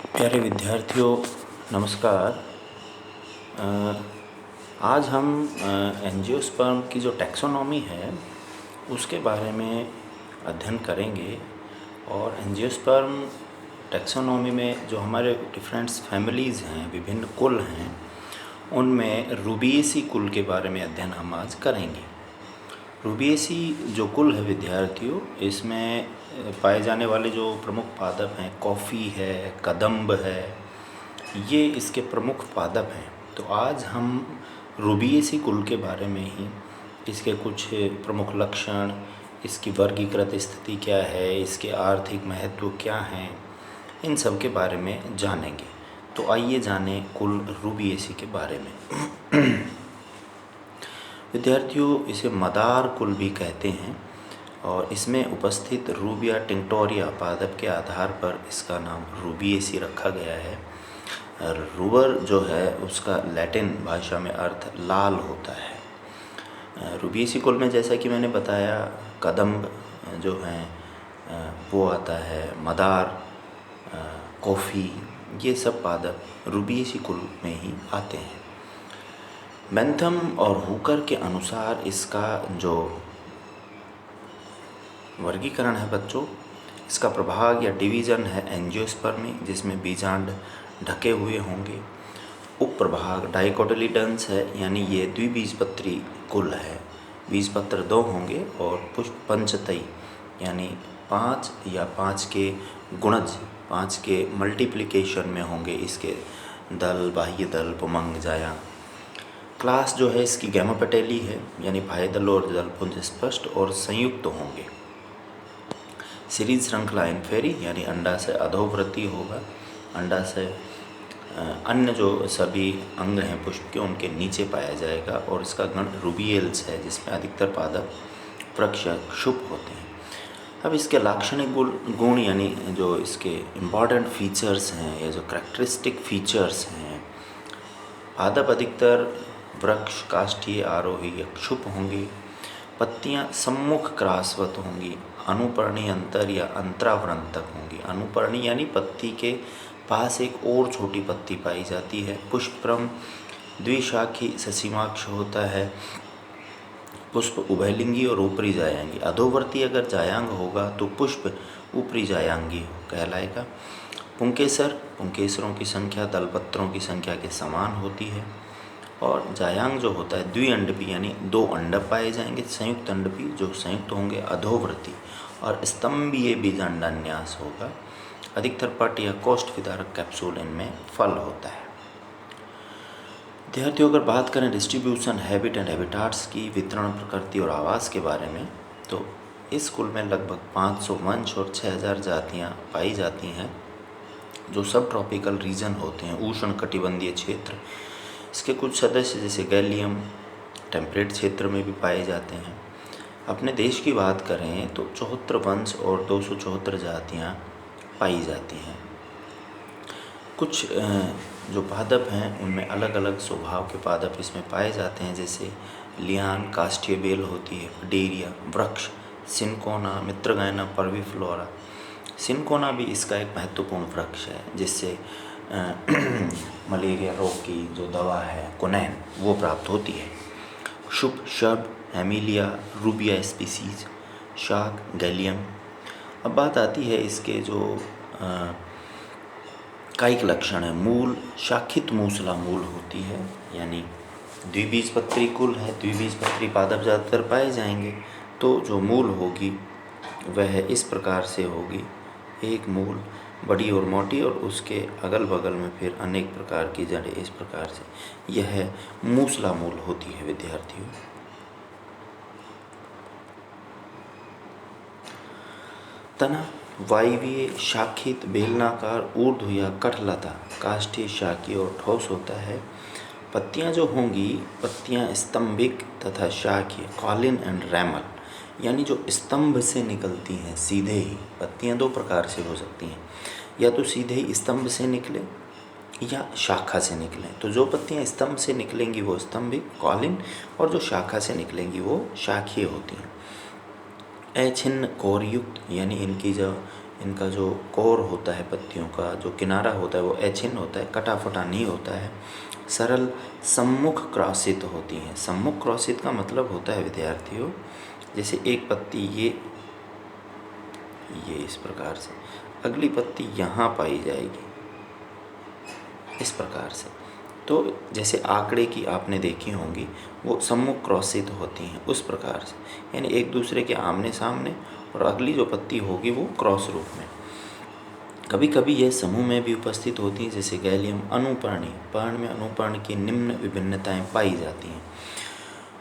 प्यारे विद्यार्थियों, नमस्कार। आज हम एंजियोस्पर्म की जो टैक्सोनॉमी है उसके बारे में अध्ययन करेंगे। और एंजियोस्पर्म टैक्सोनॉमी में जो हमारे डिफरेंट फैमिलीज़ हैं, विभिन्न कुल हैं, उनमें रूबिएसी कुल के बारे में अध्ययन हम आज करेंगे। रूबिएसी जो कुल है विद्यार्थियों, इसमें पाए जाने वाले जो प्रमुख पादप हैं, कॉफ़ी है, कदम्ब है, ये इसके प्रमुख पादप हैं। तो आज हम रूबिएसी कुल के बारे में ही, इसके कुछ प्रमुख लक्षण, इसकी वर्गीकृत स्थिति क्या है, इसके आर्थिक महत्व क्या हैं, इन सब के बारे में जानेंगे। तो आइए जानें कुल रूबिएसी के बारे में। विद्यार्थियों, इसे मदार कुल भी कहते हैं और इसमें उपस्थित रूबिया टिंक्टोरिया पादप के आधार पर इसका नाम रूबिएसी रखा गया है। रूबर जो है उसका लैटिन भाषा में अर्थ लाल होता है। रूबिएसी कुल में जैसा कि मैंने बताया, कदम्ब जो हैं वो आता है, मदार, कॉफ़ी, ये सब पादप रूबिएसी कुल में ही आते हैं। बेंथम और हुकर के अनुसार इसका जो वर्गीकरण है बच्चों, इसका प्रभाग या डिवीज़न है एंजियोस्पर्मी, जिसमें बीजांड ढके हुए होंगे। उप प्रभाग डाइकोटिलीडन्स है, यानी ये द्विबीजपत्री कुल है, बीजपत्र 2 होंगे और पुष्प पंचतई यानी 5 या 5 के गुणज, 5 के मल्टीप्लिकेशन में होंगे इसके दल, बाह्य दल, पुमंग, जाया। क्लास जो है इसकी गैमापेटेली है, यानी बाह्य दल और दलपुंज स्पष्ट और संयुक्त होंगे। सीरीज श्रृंखला इन्फेरी, यानी अंडा से अधोवृत्ति होगा। अंडा से अन्य जो सभी अंग हैं पुष्प के, उनके नीचे पाया जाएगा। और इसका गण रूबिएल्स है, जिसमें अधिकतर पादप वृक्ष क्षुप होते हैं। अब इसके लाक्षणिक गुण यानी जो इसके इम्पॉर्टेंट फीचर्स हैं या जो करेक्टरिस्टिक फीचर्स हैं, पादप अधिकतर वृक्ष काष्ठीय, आरोही या क्षुप होंगी। पत्तियां सम्मुख क्रासवत होंगी, अनुपर्णी अंतर या अंतरावृंतक होंगी। अनुपर्णी यानी पत्ती के पास एक और छोटी पत्ती पाई जाती है। पुष्पक्रम द्विशाखी ससीमाक्ष होता है। पुष्प उभयलिंगी और ऊपरी जायांगी। अधोवर्ती अगर जायांग होगा तो पुष्प ऊपरी जायांगी कहलाएगा। पुंकेसर, पुंकेसरों की संख्या दलपत्रों की संख्या के समान होती है। और जायांग जो होता है द्विअंडपी, यानी 2 अंडक पाए जाएंगे। संयुक्त अंडपी जो संयुक्त होंगे अधोवर्ती। और स्तंभीय बीजांडान्यास होगा। अधिकतर पट या कोष्ठ विदारक कैप्सूल इनमें फल होता है। विद्यार्थियों, अगर बात करें डिस्ट्रीब्यूशन, हैबिट एंड हैबिटाट्स की, वितरण, प्रकृति और आवास के बारे में, तो इस कुल में लगभग 500 वंश और 6000 जातियाँ पाई जाती हैं, जो सब ट्रॉपिकल रीजन होते हैं, उष्ण कटिबंधीय क्षेत्र। इसके कुछ सदस्य जैसे गैलियम टेम्परेट क्षेत्र में भी पाए जाते हैं। अपने देश की बात करें तो 74 वंश और 274 जातियाँ पाई जाती हैं। कुछ जो पादप हैं उनमें अलग अलग स्वभाव के पादप इसमें पाए जाते हैं, जैसे लियान, काष्ठीय बेल होती है, डेरिया, वृक्ष, सिनकोना, मित्रगायना, पर्विफ्लोरा। सिनकोना भी इसका एक महत्वपूर्ण वृक्ष है, जिससे मलेरिया रोग की जो दवा है कोनैन, वो प्राप्त होती है। शुभ शब, हेमिलिया, रूबिया स्पीसीज, शाक, गैलियम। अब बात आती है इसके जो कायिक लक्षण है। मूल शाखित मूसला मूल होती है, यानी द्विबीजपत्री कुल है, द्विबीजपत्री पादप ज़्यादातर पाए जाएंगे। तो जो मूल होगी वह इस प्रकार से होगी, एक मूल बड़ी और मोटी, और उसके अगल बगल में फिर अनेक प्रकार की जड़ें, इस प्रकार से यह मूसला मूल होती है। विद्यार्थियों, तना वायवीय, शाखित, बेलनाकार, ऊर्ध्व या कठलता, काष्ठीय, शाकीय और ठोस होता है। पत्तियां जो होंगी, पत्तियां स्तंभिक तथा शाखीय, कॉलिन एंड रैमल, यानी जो स्तंभ से निकलती हैं सीधे ही। पत्तियां 2 प्रकार से हो सकती हैं, या तो सीधे ही स्तंभ से निकले या शाखा से निकलें। तो जो पत्तियां स्तंभ से निकलेंगी वो स्तंभिक, कॉलिन, और जो शाखा से निकलेंगी वो शाखीय होती हैं। अछिन्न कोरयुक्त, यानी इनकी जो इनका जो कोर होता है, पत्तियों का जो किनारा होता है वो एचिन होता है, कटा फटा नहीं होता है। सरल सम्मुख क्रॉसित होती हैं। सम्मुख क्रॉसित का मतलब होता है विद्यार्थियों, जैसे एक पत्ती ये इस प्रकार से, अगली पत्ती यहाँ पाई जाएगी इस प्रकार से। तो जैसे आंकड़े की आपने देखी होंगी, वो सम्मुख क्रॉसित होती हैं उस प्रकार से, यानी एक दूसरे के आमने सामने, और अगली जो पत्ती होगी वो क्रॉस रूप में। कभी कभी यह समूह में भी उपस्थित होती हैं, जैसे गैलियम अनुपर्णी। पर्ण में अनुपर्ण की निम्न विभिन्नताएं पाई जाती हैं।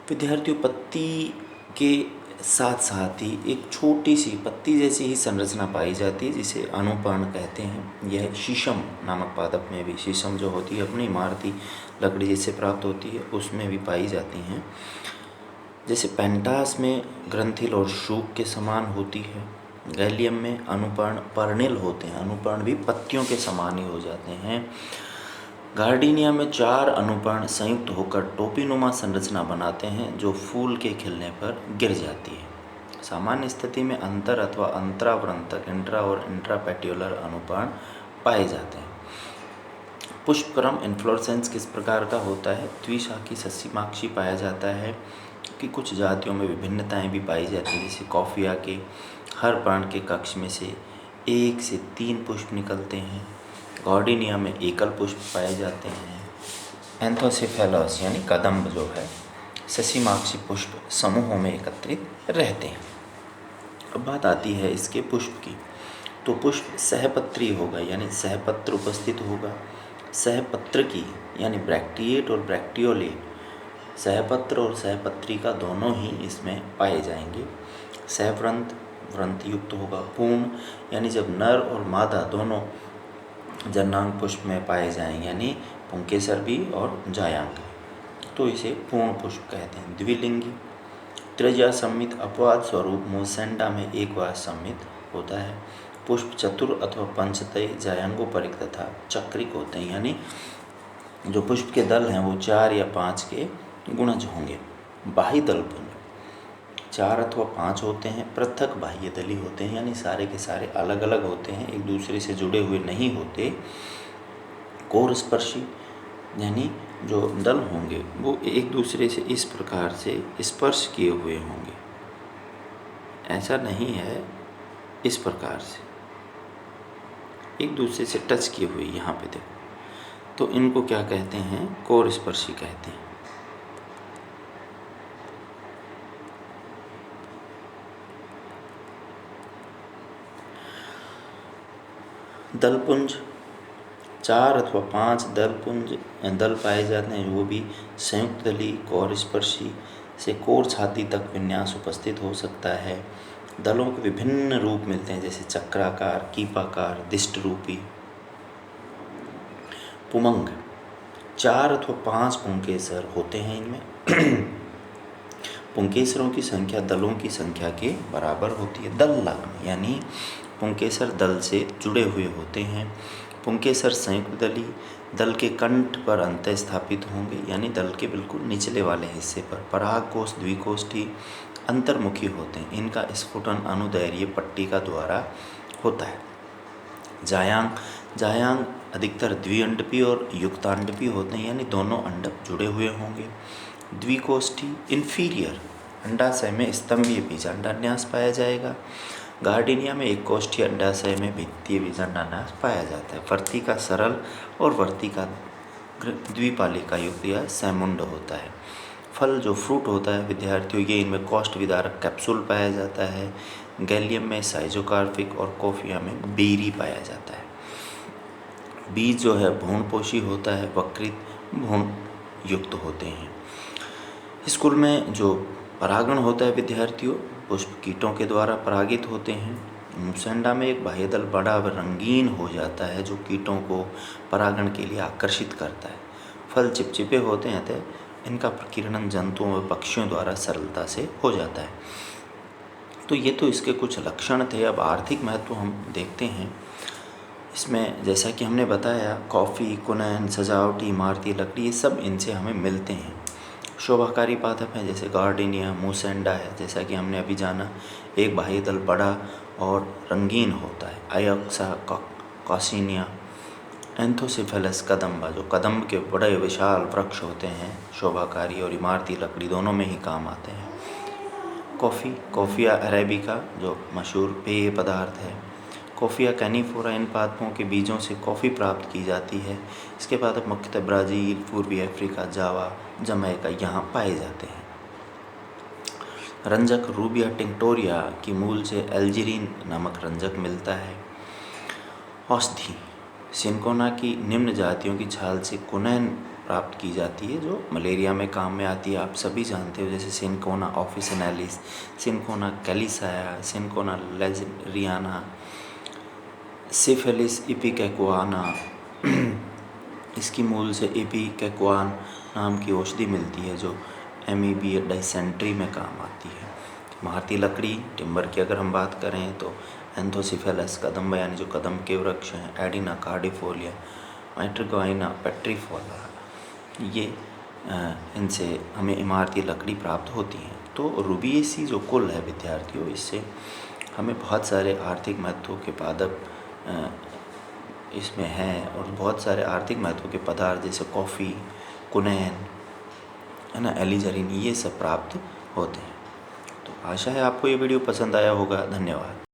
विद्यार्थियों, पत्ती के साथ साथ ही एक छोटी सी पत्ती जैसी ही संरचना पाई जाती है, जिसे अनुपर्ण कहते हैं। यह शीशम नामक पादप में भी, शीशम जो होती है अपनी इमारती लकड़ी जिससे प्राप्त होती है, उसमें भी पाई जाती हैं। जैसे पेंटास में ग्रंथिल और शूक के समान होती है। गैलियम में अनुपर्ण पर्णिल होते हैं, अनुपर्ण भी पत्तियों के समान ही हो जाते हैं। गार्डिनिया में 4 अनुपर्ण संयुक्त होकर टोपीनुमा संरचना बनाते हैं, जो फूल के खिलने पर गिर जाती है। सामान्य स्थिति में अंतर अथवा अंतरावृंतक इंट्रा और इंट्रापेट्यूलर अनुपर्ण पाए जाते हैं। पुष्पक्रम इन्फ्लोरेसेंस किस प्रकार का होता है? द्विशाखी सस्यमाक्षी पाया जाता है कि कुछ जातियों में विभिन्नताएं भी पाई जाती हैं, जैसे कॉफिया के हर पर्ण के कक्ष में से 1 से 3 पुष्प निकलते हैं। गॉर्डिनिया में एकल पुष्प पाए जाते हैं। एंथोसेफेलस यानी कदम्ब जो है, सस्यमाक्षी पुष्प समूहों में एकत्रित रहते हैं। अब बात आती है इसके पुष्प की, तो पुष्प सहपत्री होगा, यानी सहपत्र उपस्थित होगा। सहपत्र की यानी ब्रैक्टिएट और ब्रैक्टियोलेट, सहपत्र और सहपत्री का दोनों ही इसमें पाए जाएंगे। सहव्रंत व्रंत युक्त होगा। पूर्ण यानी जब नर और मादा दोनों जन्नांग पुष्प में पाए जाएंगे, यानी पुंकेसर भी और जायांग, तो इसे पूर्ण पुष्प कहते हैं। द्विलिंगी त्रिज्या सम्मित अपवाद स्वरूप मोसेंडा में एक बार सम्मित होता है। पुष्प चतुर अथवा पंचतय जायांगोपरिक तथा चक्रिक होते हैं, यानी जो पुष्प के दल हैं वो 4 या 5 के गुणज होंगे। बाह्य दलपुंज 4 अथवा 5 होते हैं। पृथक बाह्य दली होते हैं, यानी सारे के सारे अलग अलग होते हैं, एक दूसरे से जुड़े हुए नहीं होते। कोर स्पर्शी यानी जो दल होंगे वो एक दूसरे से इस प्रकार से स्पर्श किए हुए होंगे, ऐसा नहीं है, इस प्रकार से एक दूसरे से टच किए हुए, यहाँ पे देखो, तो इनको क्या कहते हैं? कोर स्पर्शी कहते हैं। दलपुंज 4 अथवा 5 दल पाए जाते हैं, वो भी संयुक्त दली कोर स्पर्शी से कोर छाती तक विन्यास उपस्थित हो सकता है। दलों के विभिन्न रूप मिलते हैं, जैसे चक्राकार, कीपाकार, दिष्ट रूपी। पुमंग 4 अथवा 5 पुंकेसर होते हैं इनमें। पुंकेसरों की संख्या दलों की संख्या के बराबर होती है। दल लग्न यानी पुंकेसर दल से जुड़े हुए होते हैं। पुंकेसर संयुक्त दली दल के कंठ पर अंतः स्थापित होंगे, यानी दल के बिल्कुल निचले वाले हिस्से पर। परागकोश द्विकोष्ठी अंतर्मुखी होते हैं। इनका स्फुटन अनुदैर्घ्य पट्टिका द्वारा होता है। जायांग अधिकतर द्विअंडपी और युक्तांडपी होते हैं, यानी दोनों अंडक जुड़े हुए होंगे। द्विकोष्ठी इंफीरियर अंडाशय में स्तंभीय बीजांडान्यास पाया जाएगा। गार्डिनिया में एक कोष्ठी अंडाशय में भित्तीय बीजांडान्यास पाया जाता है। वर्तिका सरल और वर्तिका द्विपालिका युक्त या सैमुंड होता है। फल जो फ्रूट होता है विद्यार्थियों, ये इनमें कोष्ठ विदारक कैप्सूल पाया जाता है। गैलियम में साइजोकार्पिक और कोफिया में बेरी पाया जाता है। बीज जो है भ्रूणपोषी होता है, वक्रित भ्रूण युक्त होते हैं। स्कूल में जो परागण होता है विद्यार्थियों, पुष्प कीटों के द्वारा परागित होते हैं। मुसेंडा में एक बाह्य दल बड़ा व रंगीन हो जाता है, जो कीटों को परागण के लिए आकर्षित करता है। फल चिपचिपे होते हैं, तो इनका प्रकीर्णन जंतुओं व पक्षियों द्वारा सरलता से हो जाता है। तो ये तो इसके कुछ लक्षण थे। अब आर्थिक महत्व हम देखते हैं। इसमें जैसा कि हमने बताया, कॉफ़ी, कुनैन, सजावटी, इमारती लकड़ी, ये सब इनसे हमें मिलते हैं। शोभाकारी पादप हैं जैसे गार्डिनिया, मूसेंडा है, जैसा कि हमने अभी जाना। एक बाह्य दल बड़ा और रंगीन होता है। आयोक्सा कॉसिनिया। एंथोसिफेलस कदम्बा, जो कदम्ब के बड़े विशाल वृक्ष होते हैं, शोभाकारी और इमारती लकड़ी दोनों में ही काम आते हैं। कॉफ़ी, कॉफ़िया अरेबिका, जो मशहूर पेय पदार्थ है। कॉफ़िया कैनिफोरा, इन पादपों के बीजों से कॉफ़ी प्राप्त की जाती है। इसके पादप मुख्यतः ब्राज़ील, पूर्वी अफ्रीका, जावा, जमैका यहाँ पाए जाते हैं। रंजक, रूबिया टिंक्टोरिया की मूल से एल्जीरिन नामक रंजक मिलता है। औषधि, सिनकोना की निम्न जातियों की छाल से कुनैन प्राप्त की जाती है, जो मलेरिया में काम में आती है। आप सभी जानते हो, जैसे Cinchona officinalis, Cinchona calisaya, Cinchona ledgeriana, Cephaelis ipecacuanha. इसकी मूल से इपिकैकुआन नाम की औषधि मिलती है, जो एमीबी डाइसेंट्री में काम आती है। इमारती लकड़ी, टिम्बर की अगर हम बात करें तो एंथोसिफेलस कदम्ब, यानी जो कदम्ब के वृक्ष हैं, एडिना कार्डिफोलिया, मैट्रिगोइना पेट्रीफोला, ये इनसे हमें इमारती लकड़ी प्राप्त होती है। तो रूबिएसी जो कुल है विद्यार्थियों, इससे हमें बहुत सारे आर्थिक महत्व के पादप इसमें हैं, और बहुत सारे आर्थिक महत्व के पदार्थ जैसे कॉफ़ी, कुनैन, है ना, एलिजरीन, ये सब प्राप्त होते हैं। तो आशा है आपको ये वीडियो पसंद आया होगा। धन्यवाद।